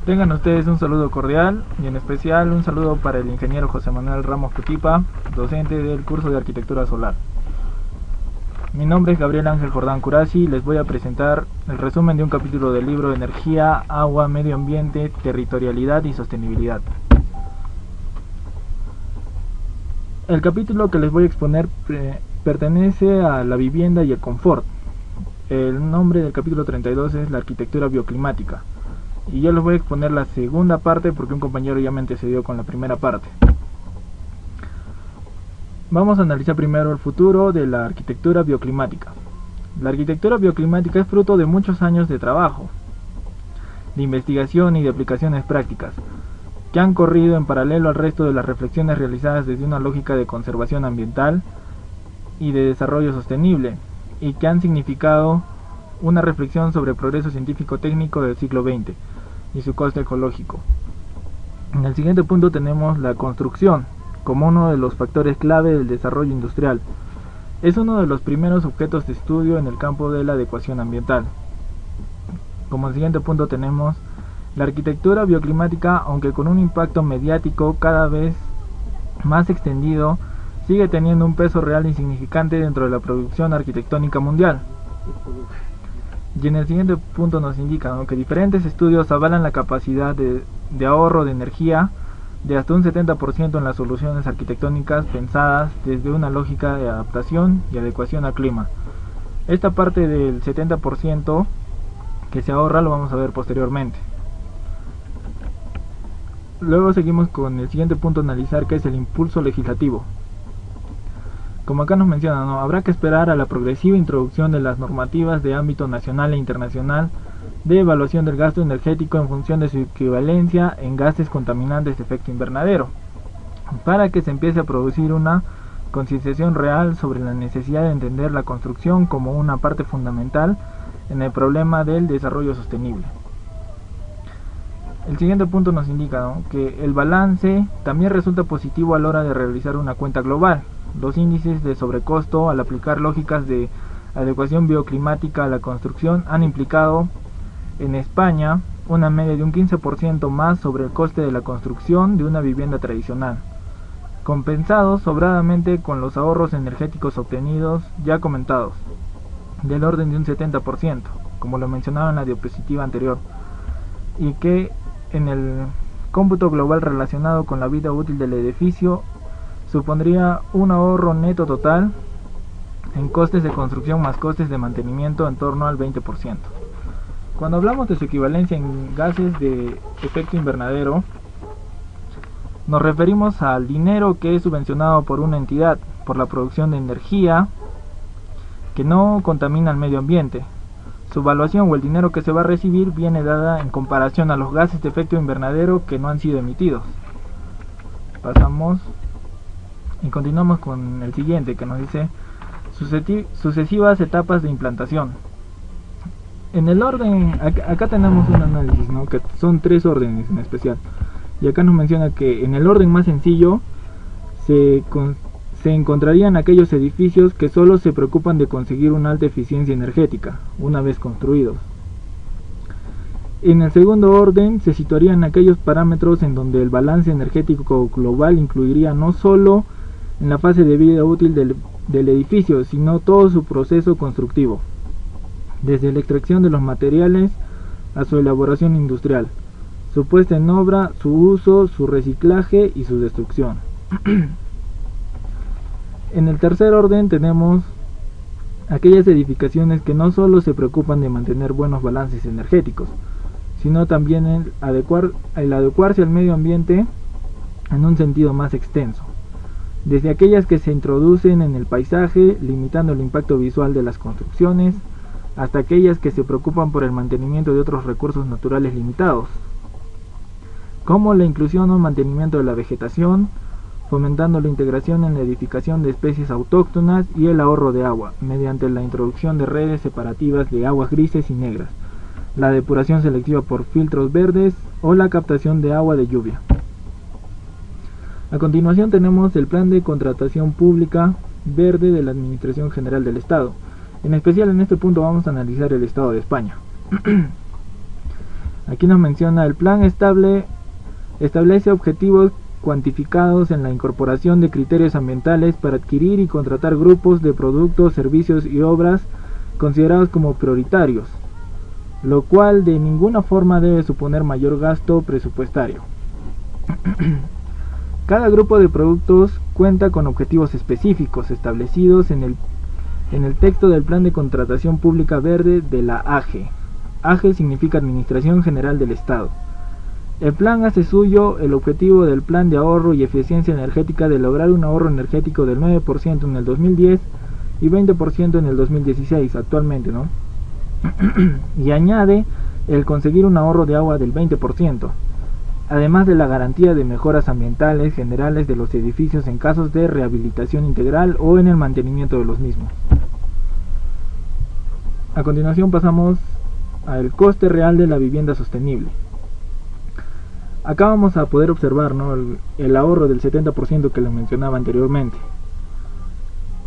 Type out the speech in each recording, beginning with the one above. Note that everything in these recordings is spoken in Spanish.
Tengan ustedes un saludo cordial y en especial un saludo para el ingeniero José Manuel Ramos Cutipa, docente del curso de Arquitectura Solar. Mi nombre es Gabriel Ángel Jordán Curasi y les voy a presentar el resumen de un capítulo del libro Energía, Agua, Medio Ambiente, Territorialidad y Sostenibilidad. El capítulo que les voy a exponer pertenece a la vivienda y el confort. El nombre del capítulo 32 es la arquitectura bioclimática. Y yo les voy a exponer la segunda parte porque un compañero ya me antecedió con la primera parte. Vamos a analizar primero el futuro de la arquitectura bioclimática. La arquitectura bioclimática es fruto de muchos años de trabajo, de investigación y de aplicaciones prácticas, que han corrido en paralelo al resto de las reflexiones realizadas desde una lógica de conservación ambiental y de desarrollo sostenible, y que han significado una reflexión sobre el progreso científico-técnico del siglo XX y su coste ecológico. En el siguiente punto tenemos la construcción como uno de los factores clave del desarrollo industrial. Es uno de los primeros objetos de estudio en el campo de la adecuación ambiental. Como siguiente punto tenemos la arquitectura bioclimática, aunque con un impacto mediático cada vez más extendido, sigue teniendo un peso real insignificante dentro de la producción arquitectónica mundial. Y en el siguiente punto nos indica que diferentes estudios avalan la capacidad de ahorro de energía de hasta un 70% en las soluciones arquitectónicas pensadas desde una lógica de adaptación y adecuación al clima. Esta parte del 70% que se ahorra lo vamos a ver posteriormente. Luego seguimos con el siguiente punto a analizar, que es el impulso legislativo. Como acá nos menciona, habrá que esperar a la progresiva introducción de las normativas de ámbito nacional e internacional de evaluación del gasto energético en función de su equivalencia en gases contaminantes de efecto invernadero, para que se empiece a producir una concienciación real sobre la necesidad de entender la construcción como una parte fundamental en el problema del desarrollo sostenible. El siguiente punto nos indica que el balance también resulta positivo a la hora de realizar una cuenta global. Los índices de sobrecosto al aplicar lógicas de adecuación bioclimática a la construcción han implicado en España una media de un 15% más sobre el coste de la construcción de una vivienda tradicional, compensados sobradamente con los ahorros energéticos obtenidos ya comentados, del orden de un 70%, como lo mencionaba en la diapositiva anterior, y que en el cómputo global relacionado con la vida útil del edificio supondría un ahorro neto total en costes de construcción más costes de mantenimiento en torno al 20%. Cuando hablamos de su equivalencia en gases de efecto invernadero, nos referimos al dinero que es subvencionado por una entidad por la producción de energía que no contamina el medio ambiente. Su evaluación o el dinero que se va a recibir viene dada en comparación a los gases de efecto invernadero que no han sido emitidos. Pasamos y continuamos con el siguiente, que nos dice sucesivas etapas de implantación. En el orden, acá tenemos un análisis, que son 3 órdenes en especial. Y acá nos menciona que en el orden más sencillo se encontrarían aquellos edificios que solo se preocupan de conseguir una alta eficiencia energética, una vez construidos. En el segundo orden se situarían aquellos parámetros en donde el balance energético global incluiría no solo en la fase de vida útil del edificio, sino todo su proceso constructivo, desde la extracción de los materiales a su elaboración industrial, su puesta en obra, su uso, su reciclaje y su destrucción. En el tercer orden tenemos aquellas edificaciones que no solo se preocupan de mantener buenos balances energéticos, sino también el adecuarse al medio ambiente en un sentido más extenso. Desde aquellas que se introducen en el paisaje, limitando el impacto visual de las construcciones, hasta aquellas que se preocupan por el mantenimiento de otros recursos naturales limitados, como la inclusión o mantenimiento de la vegetación, fomentando la integración en la edificación de especies autóctonas y el ahorro de agua, mediante la introducción de redes separativas de aguas grises y negras, la depuración selectiva por filtros verdes o la captación de agua de lluvia. A continuación tenemos el plan de contratación pública verde de la Administración General del Estado. En especial en este punto vamos a analizar el Estado de España. Aquí nos menciona: el plan establece objetivos cuantificados en la incorporación de criterios ambientales para adquirir y contratar grupos de productos, servicios y obras considerados como prioritarios, lo cual de ninguna forma debe suponer mayor gasto presupuestario. Cada grupo de productos cuenta con objetivos específicos establecidos en el texto del Plan de Contratación Pública Verde de la AGE. AGE significa Administración General del Estado. El plan hace suyo el objetivo del Plan de Ahorro y Eficiencia Energética de lograr un ahorro energético del 9% en el 2010 y 20% en el 2016 actualmente, ¿no? Y añade el conseguir un ahorro de agua del 20%, además de la garantía de mejoras ambientales generales de los edificios en casos de rehabilitación integral o en el mantenimiento de los mismos. A continuación pasamos al coste real de la vivienda sostenible. Acá vamos a poder observar, ¿no?, el ahorro del 70% que les mencionaba anteriormente.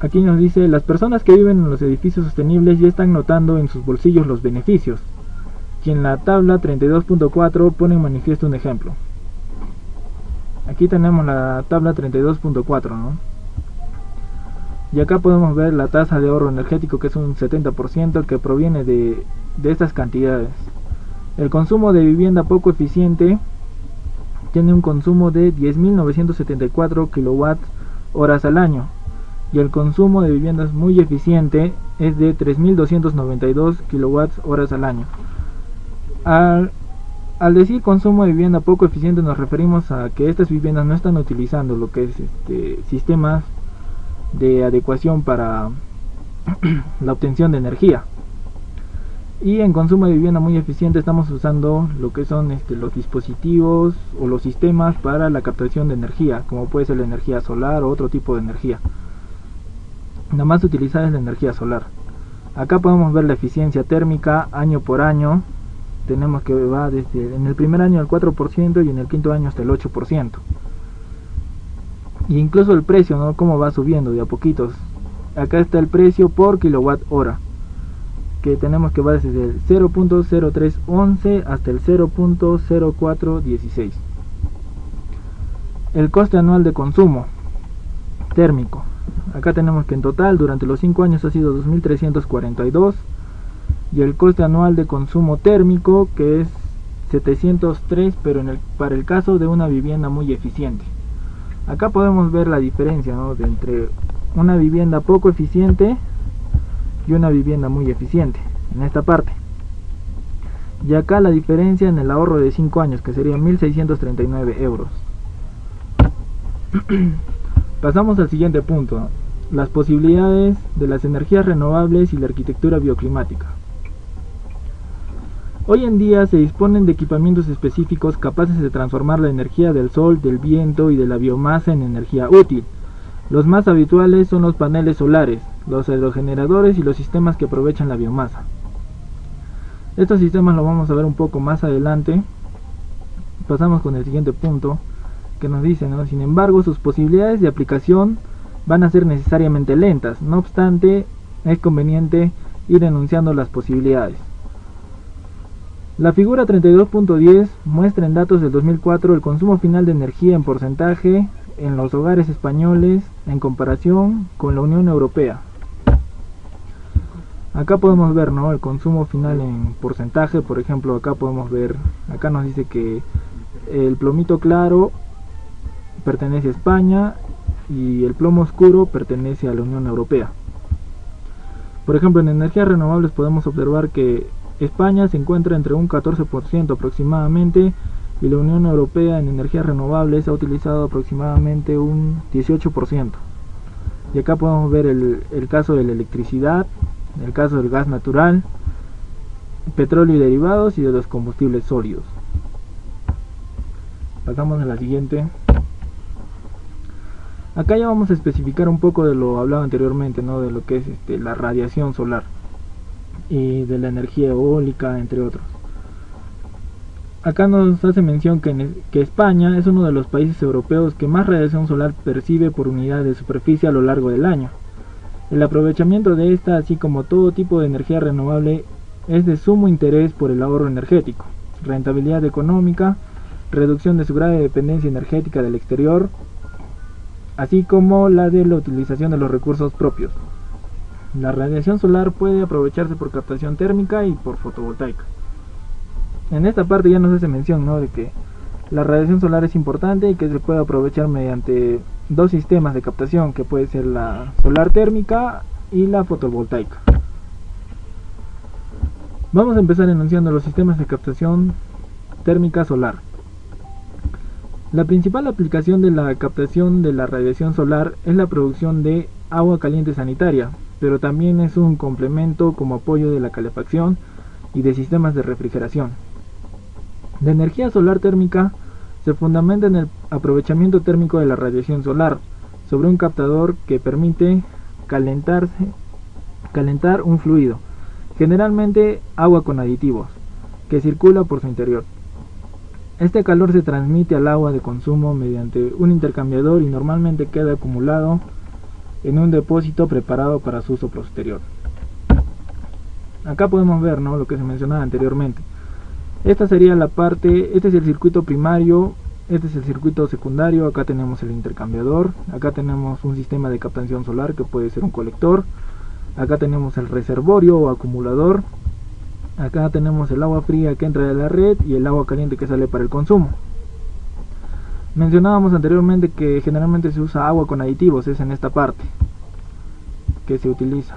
Aquí nos dice: las personas que viven en los edificios sostenibles ya están notando en sus bolsillos los beneficios. Y en la tabla 32.4 pone en manifiesto un ejemplo. Aquí tenemos la tabla 32.4, ¿no? Y acá podemos ver la tasa de ahorro energético, que es un 70%, que proviene de estas cantidades. El consumo de vivienda poco eficiente tiene un consumo de 10.974 kWh al año, y el consumo de viviendas muy eficiente es de 3.292 kWh al año. Al decir consumo de vivienda poco eficiente, nos referimos a que estas viviendas no están utilizando lo que es sistemas de adecuación para la obtención de energía. Y en consumo de vivienda muy eficiente estamos usando lo que son los dispositivos o los sistemas para la captación de energía, como puede ser la energía solar o otro tipo de energía. Nada más utilizada es la energía solar. Acá podemos ver la eficiencia térmica año por año. Tenemos que va desde en el primer año al 4% y en el quinto año hasta el 8%. Y incluso el precio, ¿no?, cómo va subiendo de a poquitos. Acá está el precio por kilowatt hora, que tenemos que va desde el 0.0311 hasta el 0.0416. El coste anual de consumo térmico. Acá tenemos que en total durante los 5 años ha sido 2.342, y el coste anual de consumo térmico, que es 703, pero para el caso de una vivienda muy eficiente. Acá podemos ver la diferencia, ¿no?, entre una vivienda poco eficiente y una vivienda muy eficiente en esta parte. Y acá la diferencia en el ahorro de 5 años, que serían 1.639 euros. Pasamos al siguiente punto, ¿no?, las posibilidades de las energías renovables y la arquitectura bioclimática. Hoy en día se disponen de equipamientos específicos capaces de transformar la energía del sol, del viento y de la biomasa en energía útil. Los más habituales son los paneles solares, los aerogeneradores y los sistemas que aprovechan la biomasa. Estos sistemas lo vamos a ver un poco más adelante. Pasamos con el siguiente punto, que nos dice, ¿no?, sin embargo, sus posibilidades de aplicación van a ser necesariamente lentas. No obstante, es conveniente ir enunciando las posibilidades. La figura 32.10 muestra en datos del 2004 el consumo final de energía en porcentaje en los hogares españoles en comparación con la Unión Europea. Acá podemos ver, ¿no?, el consumo final en porcentaje. Por ejemplo, acá podemos ver, acá nos dice que el plomito claro pertenece a España y el plomo oscuro pertenece a la Unión Europea. Por ejemplo, en energías renovables podemos observar que España se encuentra entre un 14% aproximadamente, y la Unión Europea en energías renovables ha utilizado aproximadamente un 18%. Y acá podemos ver el caso de la electricidad, el caso del gas natural, petróleo y derivados, y de los combustibles sólidos. Pasamos a la siguiente. Acá ya vamos a especificar un poco de lo hablado anteriormente, ¿no?, de lo que es la radiación solar y de la energía eólica, entre otros. Acá nos hace mención que España es uno de los países europeos que más radiación solar percibe por unidad de superficie a lo largo del año. El aprovechamiento de esta, así como todo tipo de energía renovable, es de sumo interés por el ahorro energético, rentabilidad económica, reducción de su grado de dependencia energética del exterior, así como la de la utilización de los recursos propios. La radiación solar puede aprovecharse por captación térmica y por fotovoltaica. En esta parte ya nos hace mención, ¿no?, de que la radiación solar es importante y que se puede aprovechar mediante dos sistemas de captación, que puede ser la solar térmica y la fotovoltaica. Vamos a empezar enunciando los sistemas de captación térmica solar. La principal aplicación de la captación de la radiación solar es la producción de agua caliente sanitaria, pero también es un complemento como apoyo de la calefacción y de sistemas de refrigeración. La energía solar térmica se fundamenta en el aprovechamiento térmico de la radiación solar sobre un captador que permite calentar un fluido, generalmente agua con aditivos, que circula por su interior. Este calor se transmite al agua de consumo mediante un intercambiador y normalmente queda acumulado en un depósito preparado para su uso posterior. Acá podemos ver, ¿no?, lo que se mencionaba anteriormente. Esta sería la parte, este es el circuito primario, este es el circuito secundario, acá tenemos el intercambiador, acá tenemos un sistema de captación solar que puede ser un colector, acá tenemos el reservorio o acumulador, acá tenemos el agua fría que entra de la red y el agua caliente que sale para el consumo. Mencionábamos anteriormente que generalmente se usa agua con aditivos, es en esta parte que se utiliza.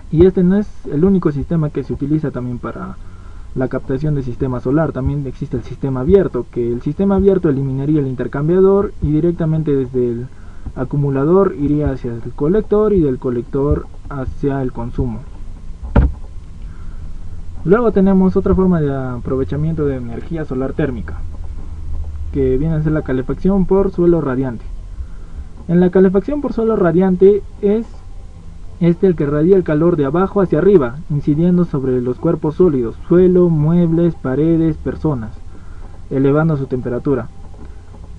Y este no es el único sistema que se utiliza también para la captación de sistema solar. También existe el sistema abierto, que el sistema abierto eliminaría el intercambiador y directamente desde el acumulador iría hacia el colector y del colector hacia el consumo. Luego tenemos otra forma de aprovechamiento de energía solar térmica, que viene a ser la calefacción por suelo radiante. En la calefacción por suelo radiante es el que radia el calor de abajo hacia arriba, incidiendo sobre los cuerpos sólidos, suelo, muebles, paredes, personas, elevando su temperatura.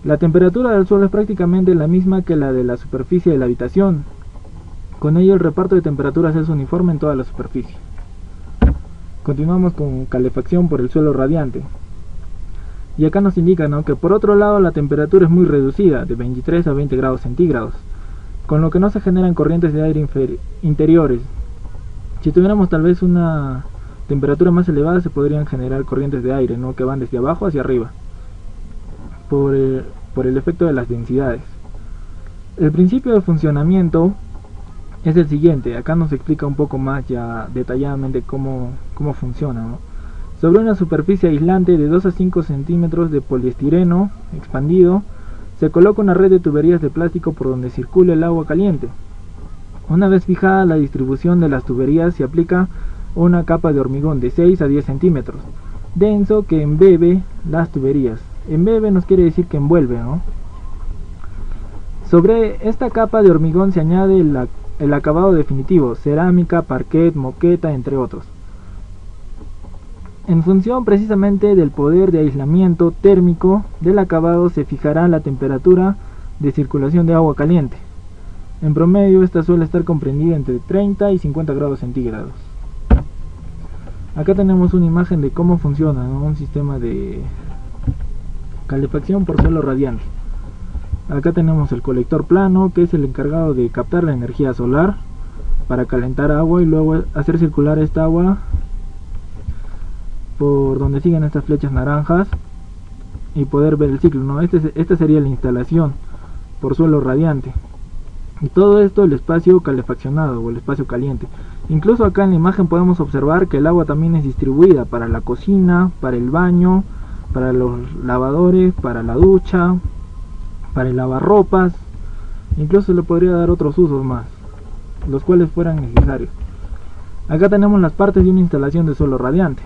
La temperatura del suelo es prácticamente la misma que la de la superficie de la habitación. Con ello el reparto de temperaturas es uniforme en toda la superficie. Continuamos con calefacción por el suelo radiante. Y acá nos indica, ¿no?, que por otro lado la temperatura es muy reducida, de 23 a 20 grados centígrados, con lo que no se generan corrientes de aire interiores. Si tuviéramos tal vez una temperatura más elevada se podrían generar corrientes de aire, ¿no?, que van desde abajo hacia arriba, por el efecto de las densidades. El principio de funcionamiento es el siguiente, acá nos explica un poco más ya detalladamente cómo funciona, ¿no? Sobre una superficie aislante de 2 a 5 centímetros de poliestireno expandido, se coloca una red de tuberías de plástico por donde circula el agua caliente. Una vez fijada la distribución de las tuberías, se aplica una capa de hormigón de 6 a 10 centímetros, denso, que embebe las tuberías. Embebe nos quiere decir que envuelve, ¿no? Sobre esta capa de hormigón se añade el acabado definitivo, cerámica, parquet, moqueta, entre otros. En función precisamente del poder de aislamiento térmico del acabado se fijará la temperatura de circulación de agua caliente. En promedio esta suele estar comprendida entre 30 y 50 grados centígrados. Acá tenemos una imagen de cómo funciona, ¿no?, un sistema de calefacción por suelo radiante. Acá tenemos el colector plano, que es el encargado de captar la energía solar para calentar agua y luego hacer circular esta agua por donde siguen estas flechas naranjas y poder ver el ciclo, ¿no? Esta sería la instalación por suelo radiante. Y todo esto el espacio calefaccionado o el espacio caliente. Incluso acá en la imagen podemos observar que el agua también es distribuida para la cocina, para el baño, para los lavadores, para la ducha, para el lavarropas. Incluso le podría dar otros usos más, los cuales fueran necesarios. Acá tenemos las partes de una instalación de suelo radiante.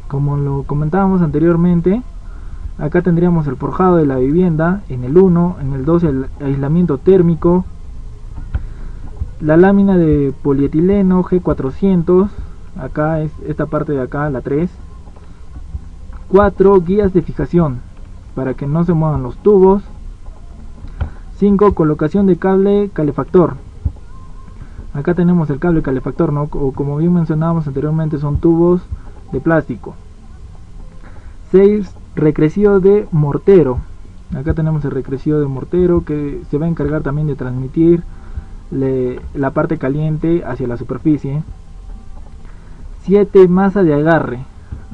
Como lo comentábamos anteriormente, acá tendríamos el forjado de la vivienda en el 1, en el 2 el aislamiento térmico, la lámina de polietileno G400, acá es esta parte de acá, la 3, 4 guías de fijación para que no se muevan los tubos, 5 colocación de cable calefactor. Acá tenemos el cable calefactor, ¿no?, o como bien mencionábamos anteriormente son tubos de plástico. 6. Recrecido de mortero. Acá tenemos el recrecido de mortero, que se va a encargar también de transmitir la parte caliente hacia la superficie. 7. Masa de agarre.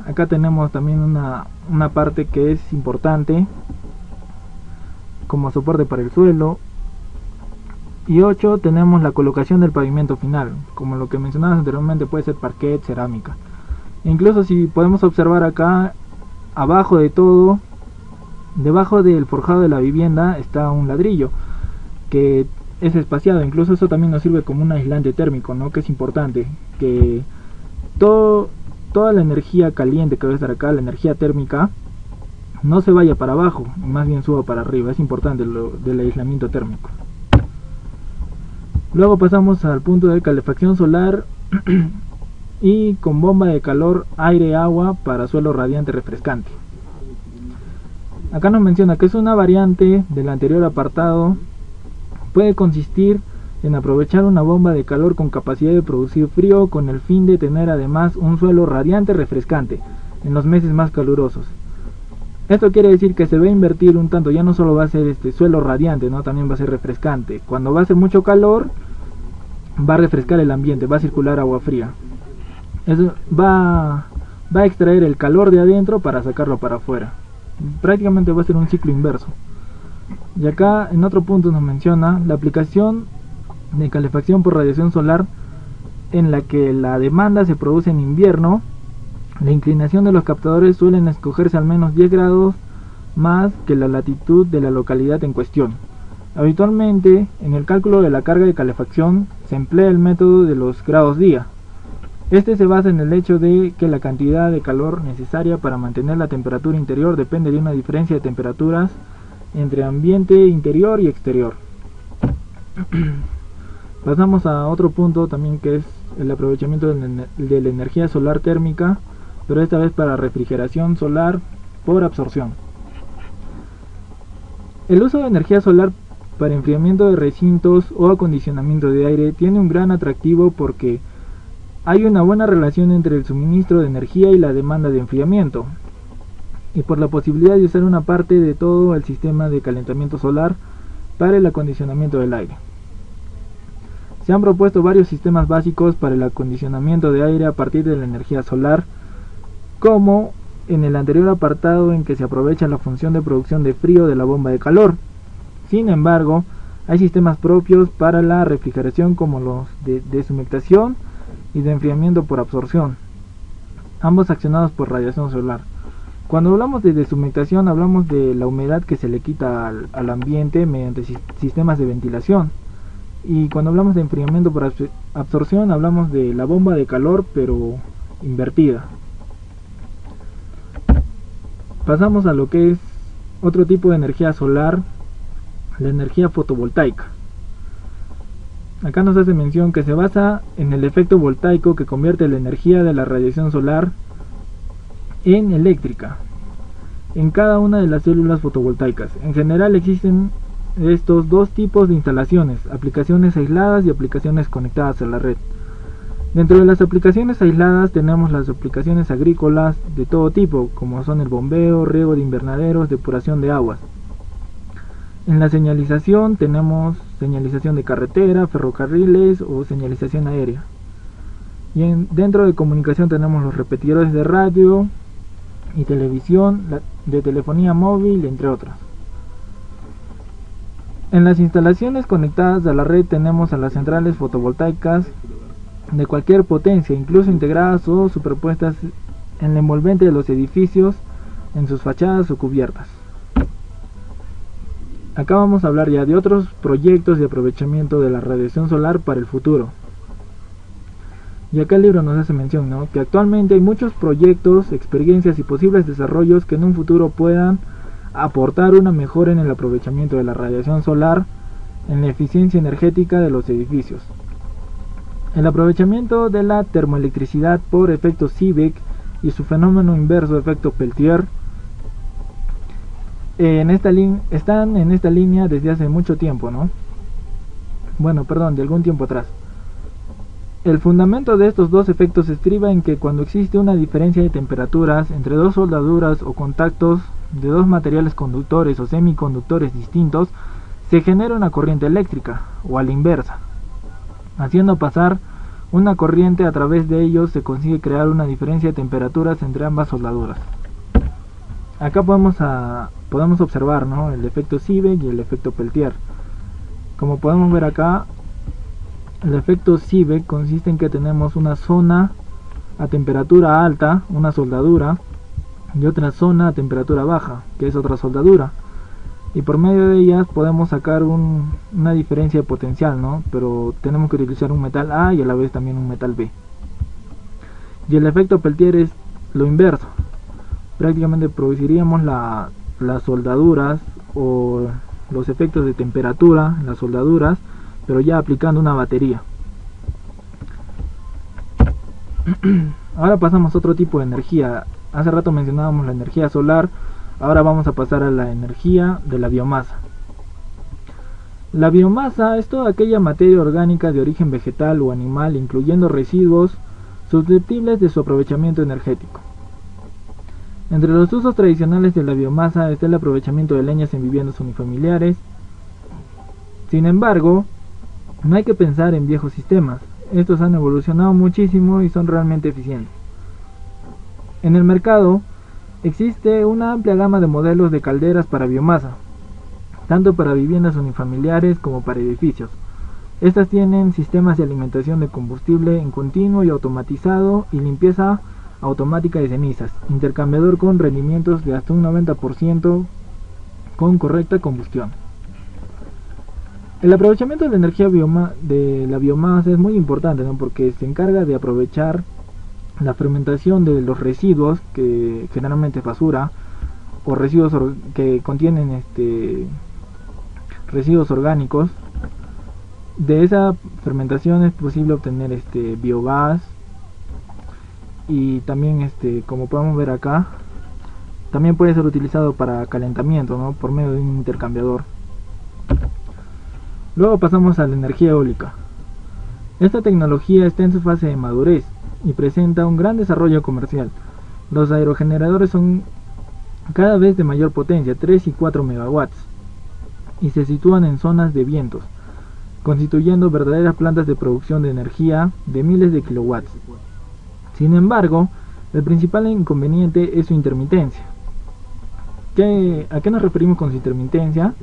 Acá tenemos también una parte que es importante como soporte para el suelo. Y 8. Tenemos la colocación del pavimento final, como lo que mencionabas anteriormente, puede ser parquet, cerámica. Incluso si podemos observar acá, abajo de todo, debajo del forjado de la vivienda, está un ladrillo que es espaciado. Incluso eso también nos sirve como un aislante térmico, ¿no? Que es importante que toda la energía caliente que va a estar acá, la energía térmica, no se vaya para abajo, más bien suba para arriba. Es importante lo del aislamiento térmico. Luego pasamos al punto de calefacción solar y con bomba de calor, aire-agua para suelo radiante refrescante. Acá nos menciona que es una variante del anterior apartado. Puede consistir en aprovechar una bomba de calor con capacidad de producir frío con el fin de tener además un suelo radiante refrescante en los meses más calurosos. Esto quiere decir que se va a invertir un tanto, ya no solo va a ser suelo radiante, ¿no? También va a ser refrescante. Cuando va a hacer mucho calor, va a refrescar el ambiente, va a circular agua fría. Eso va a extraer el calor de adentro para sacarlo para afuera. Prácticamente va a ser un ciclo inverso. Y acá en otro punto nos menciona la aplicación de calefacción por radiación solar, en la que la demanda se produce en invierno. La inclinación de los captadores suelen escogerse al menos 10 grados más que la latitud de la localidad en cuestión. Habitualmente, en el cálculo de la carga de calefacción se emplea el método de los grados día. Este se basa en el hecho de que la cantidad de calor necesaria para mantener la temperatura interior depende de una diferencia de temperaturas entre ambiente interior y exterior. Pasamos a otro punto también, que es el aprovechamiento de la energía solar térmica, pero esta vez para refrigeración solar por absorción. El uso de energía solar para enfriamiento de recintos o acondicionamiento de aire tiene un gran atractivo porque hay una buena relación entre el suministro de energía y la demanda de enfriamiento, y por la posibilidad de usar una parte de todo el sistema de calentamiento solar para el acondicionamiento del aire. Se han propuesto varios sistemas básicos para el acondicionamiento de aire a partir de la energía solar, como en el anterior apartado, en que se aprovecha la función de producción de frío de la bomba de calor. Sin embargo, hay sistemas propios para la refrigeración, como los de deshumectación y de enfriamiento por absorción, ambos accionados por radiación solar. Cuando hablamos de deshumectación, hablamos de la humedad que se le quita al ambiente mediante sistemas de ventilación, y cuando hablamos de enfriamiento por absorción, hablamos de la bomba de calor pero invertida. Pasamos a lo que es otro tipo de energía solar, la energía fotovoltaica. Acá nos hace mención que se basa en el efecto voltaico que convierte la energía de la radiación solar en eléctrica en cada una de las células fotovoltaicas. En general existen estos dos tipos de instalaciones: aplicaciones aisladas y aplicaciones conectadas a la red. Dentro de las aplicaciones aisladas tenemos las aplicaciones agrícolas de todo tipo, como son el bombeo, riego de invernaderos, depuración de aguas. En la señalización tenemos señalización de carretera, ferrocarriles o señalización aérea. Y dentro de comunicación tenemos los repetidores de radio y televisión, de telefonía móvil, entre otras. En las instalaciones conectadas a la red tenemos a las centrales fotovoltaicas de cualquier potencia, incluso integradas o superpuestas en el envolvente de los edificios, en sus fachadas o cubiertas. Acá vamos a hablar ya de otros proyectos de aprovechamiento de la radiación solar para el futuro. Y acá el libro nos hace mención, ¿no?, que actualmente hay muchos proyectos, experiencias y posibles desarrollos que en un futuro puedan aportar una mejora en el aprovechamiento de la radiación solar en la eficiencia energética de los edificios. El aprovechamiento de la termoelectricidad por efecto Seebeck y su fenómeno inverso, efecto Peltier, están en esta línea desde hace mucho tiempo, ¿no? Bueno, perdón, de algún tiempo atrás. El fundamento de estos dos efectos estriba en que cuando existe una diferencia de temperaturas entre dos soldaduras o contactos de dos materiales conductores o semiconductores distintos, se genera una corriente eléctrica, o a la inversa. Haciendo pasar una corriente a través de ellos se consigue crear una diferencia de temperaturas entre ambas soldaduras. Acá podemos observar, ¿no?, el efecto Seebeck y el efecto Peltier. Como podemos ver acá, el efecto Seebeck consiste en que tenemos una zona a temperatura alta, una soldadura, y otra zona a temperatura baja, que es otra soldadura. Y por medio de ellas podemos sacar una diferencia de potencial, ¿no? Pero tenemos que utilizar un metal A y a la vez también un metal B. Y el efecto Peltier es lo inverso. Prácticamente produciríamos las soldaduras o los efectos de temperatura en las soldaduras, pero ya aplicando una batería. Ahora pasamos a otro tipo de energía. Hace rato mencionábamos la energía solar, ahora vamos a pasar a la energía de la biomasa. La biomasa es toda aquella materia orgánica de origen vegetal o animal, incluyendo residuos susceptibles de su aprovechamiento energético. Entre los usos tradicionales de la biomasa está el aprovechamiento de leñas en viviendas unifamiliares. Sin embargo, no hay que pensar en viejos sistemas. Estos han evolucionado muchísimo y son realmente eficientes. En el mercado existe una amplia gama de modelos de calderas para biomasa, tanto para viviendas unifamiliares como para edificios. Estas tienen sistemas de alimentación de combustible en continuo y automatizado y limpieza automática de cenizas, intercambiador con rendimientos de hasta un 90% con correcta combustión. El aprovechamiento de la energía de la biomasa es muy importante, ¿no?, porque se encarga de aprovechar la fermentación de los residuos, que generalmente es basura, o residuos que contienen residuos orgánicos. De esa fermentación es posible obtener biogás, y también como podemos ver acá, también puede ser utilizado para calentamiento, ¿no?, por medio de un intercambiador. Luego pasamos a la energía eólica. Esta tecnología está en su fase de madurez y presenta un gran desarrollo comercial. Los aerogeneradores son cada vez de mayor potencia, 3 y 4 megawatts, y se sitúan en zonas de vientos, constituyendo verdaderas plantas de producción de energía de miles de kilowatts. Sin embargo, el principal inconveniente es su intermitencia. ¿A qué nos referimos con su intermitencia?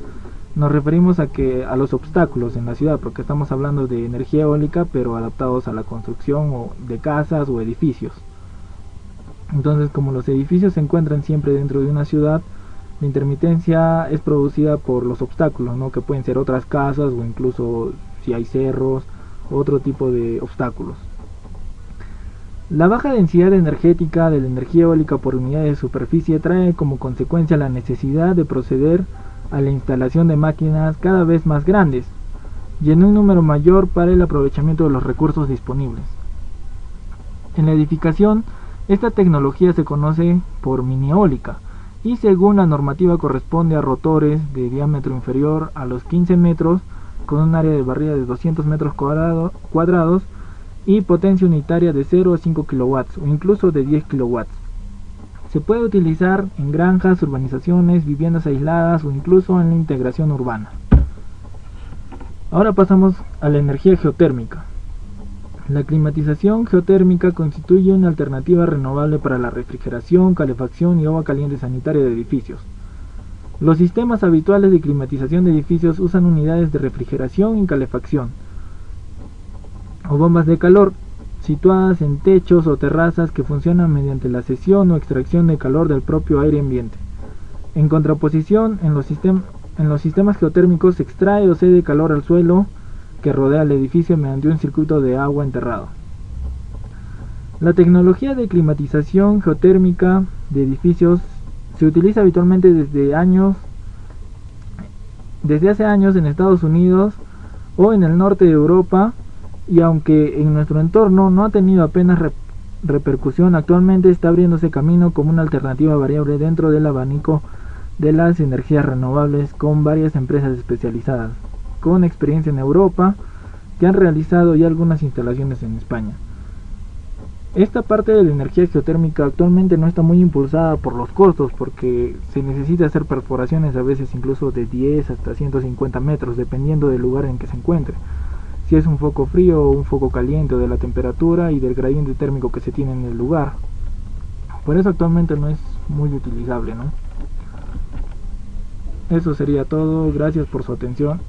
Nos referimos a los obstáculos en la ciudad, porque estamos hablando de energía eólica, pero adaptados a la construcción de casas o edificios. Entonces, como los edificios se encuentran siempre dentro de una ciudad, la intermitencia es producida por los obstáculos, ¿no?, que pueden ser otras casas o incluso si hay cerros, otro tipo de obstáculos. La baja densidad energética de la energía eólica por unidad de superficie trae como consecuencia la necesidad de proceder a la instalación de máquinas cada vez más grandes y en un número mayor para el aprovechamiento de los recursos disponibles. En la edificación, esta tecnología se conoce por mini eólica y según la normativa corresponde a rotores de diámetro inferior a los 15 metros con un área de barrida de 200 metros cuadrados y potencia unitaria de 0 a 5 kilowatts o incluso de 10 kilowatts. Se puede utilizar en granjas, urbanizaciones, viviendas aisladas o incluso en la integración urbana. Ahora pasamos a la energía geotérmica. La climatización geotérmica constituye una alternativa renovable para la refrigeración, calefacción y agua caliente sanitaria de edificios. Los sistemas habituales de climatización de edificios usan unidades de refrigeración y calefacción o bombas de calor situadas en techos o terrazas que funcionan mediante la cesión o extracción de calor del propio aire ambiente. En contraposición, en los sistemas geotérmicos se extrae o cede calor al suelo que rodea el edificio mediante un circuito de agua enterrado. La tecnología de climatización geotérmica de edificios se utiliza habitualmente desde hace años en Estados Unidos o en el norte de Europa, y aunque en nuestro entorno no ha tenido apenas repercusión, actualmente está abriéndose camino como una alternativa variable dentro del abanico de las energías renovables con varias empresas especializadas, con experiencia en Europa que han realizado ya algunas instalaciones en España. Esta parte de la energía geotérmica actualmente no está muy impulsada por los costos, porque se necesita hacer perforaciones a veces incluso de 10 hasta 150 metros, dependiendo del lugar en que se encuentre. Si es un foco frío o un foco caliente, o de la temperatura y del gradiente térmico que se tiene en el lugar. Por eso actualmente no es muy utilizable, ¿no? Eso sería todo, gracias por su atención.